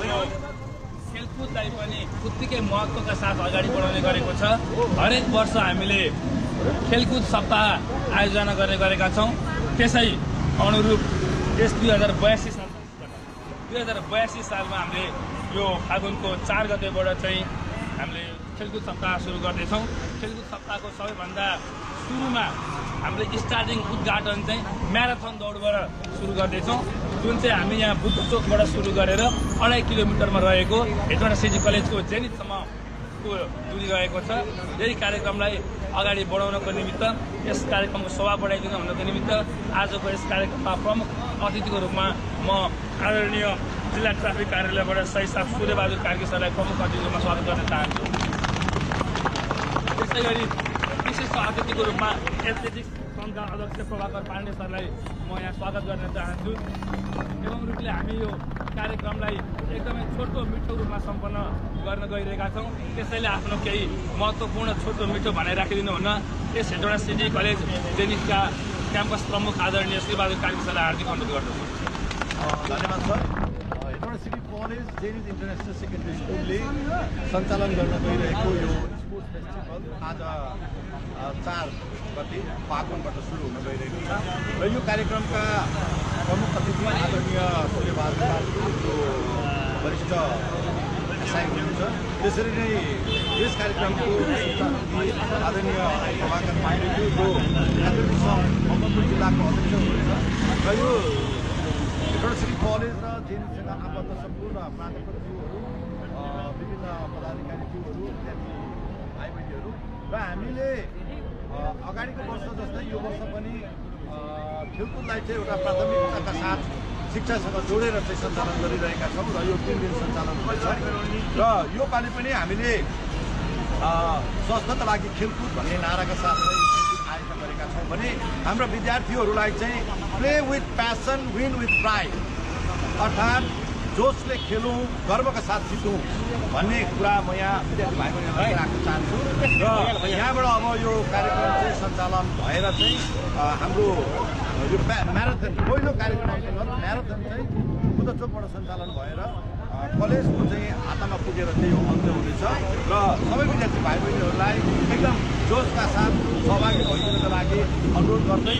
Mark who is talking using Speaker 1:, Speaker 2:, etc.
Speaker 1: खेलकुदलाई पनि उत्तिकै महत्त्वका साथ अगाडि बढाउने गरेको छ। हरेक वर्ष हामीले खेलकुद सप्ताह आयोजना गर्ने गरेका छौँ। त्यसै अनुरूप यस 2082 सालमा हामीले यो फागुनको 4 गतेबाट चाहिँ हामीले खेलकुद सप्ताह सुरु गर्दैछौँ। खेलकुद सप्ताहको सबैभन्दा सुरुमा हामीले स्टार्टिङ उद्घाटन चाहिँ म्याराथन दौडबाट सुरु गर्दैछौँ, जुन चाहिँ हामी यहाँ बुद्ध चोकबाट सुरु गरेर 2.5 किलोमिटरमा रहेको हेटौँडा सिटी कलेजको जेनिथसम्मको दूरी रहेको छ। यही कार्यक्रमलाई अगाडि बढाउनको निमित्त, यस कार्यक्रमको शोभा बढाइदिनु हुनको निमित्त आजको यस कार्यक्रममा प्रमुख अतिथिको रूपमा म आदरणीय जिल्ला ट्राफिक कार्यालयबाट सही साहब सूर्यबहादुर कार्की सरलाई प्रमुख अतिथिको रूपमा स्वागत गर्न चाहन्छु। त्यसै गरी विशिष्ट अतिथिको रूपमा एथलेटिक्स सङ्घका अध्यक्ष प्रभाकर पाण्डे सरलाई म यहाँ स्वागत गर्न चाहन्छु। एवं रूपले हामी यो कार्यक्रमलाई एकदमै छोटो मिठो रूपमा सम्पन्न गर्न गइरहेका छौँ। त्यसैले आफ्नो केही महत्त्वपूर्ण छोटो मिठो भनाइ राखिदिनु हुन यस हेटौँडा सिटी कलेज जेनिथका क्याम्पस प्रमुख आदरणीय श्रीबहादुर कार्की सरलाई हार्दिक अनुरोध गर्दछु।
Speaker 2: धन्यवाद sir. Hetauda city college zenith international secondary स्कुलले सञ्चालन गर्न गइरहेको यो स्पोर्ट्स फेस्टिभल आज 4 गते फागुनबाट सुरु हुन गइरहेको छ र यो कार्यक्रमका प्रमुख अतिथि आदरणीय सूर्यबहादुर कार्की जो वरिष्ठ एसआई हुनुहुन्छ। त्यसरी नै यस कार्यक्रमको आदरणीय प्रभाकर पाण्डेज्यू जो एथलेटिक्स मकवानपुर जिल्लाको अध्यक्ष हुनुहुन्छ र यो हेटौँडा सिटी कलेज र जेनिथसँग आबद्ध सम्पूर्ण प्राध्यापकज्यूहरू, विभिन्न पदाधिकारीज्यूहरू, विद्यार्थी भाइ बहिनीहरू र हामीले अगाडिको वर्ष जस्तै यो वर्ष पनि खेलकुदलाई चाहिँ एउटा प्राथमिकताका साथ शिक्षासँग जोडेर चाहिँ सञ्चालन गरिरहेका छौँ र यो 3 दिन सञ्चालन हुनेछ र यो पालि पनि हामीले स्वास्थ्यका लागि खेलकुद भन्ने नाराका साथ नै आयोजना गरेका छौँ भने हाम्रो विद्यार्थीहरूलाई चाहिँ play with passion win with pride, अर्थात् जोसले खेलौँ, गर्वका साथ जितौँ भन्ने कुरा म यहाँ विद्यार्थी भाइ बहिनीहरूलाई राख्न चाहन्छु र यहाँबाट अब यो कार्यक्रम चाहिँ सञ्चालन भएर चाहिँ हाम्रो यो म्याराथन पहिलो कार्यक्रम म्याराथन चाहिँ बुद्ध चोकबाट सञ्चालन भएर कलेजको चाहिँ हातामा पुगेर चाहिँ यो अन्त्य हुनेछ र सबै विद्यार्थी भाइ बहिनीहरूलाई एकदम जोसका साथ सहभागी भइदिनको लागि अनुरोध गर्दै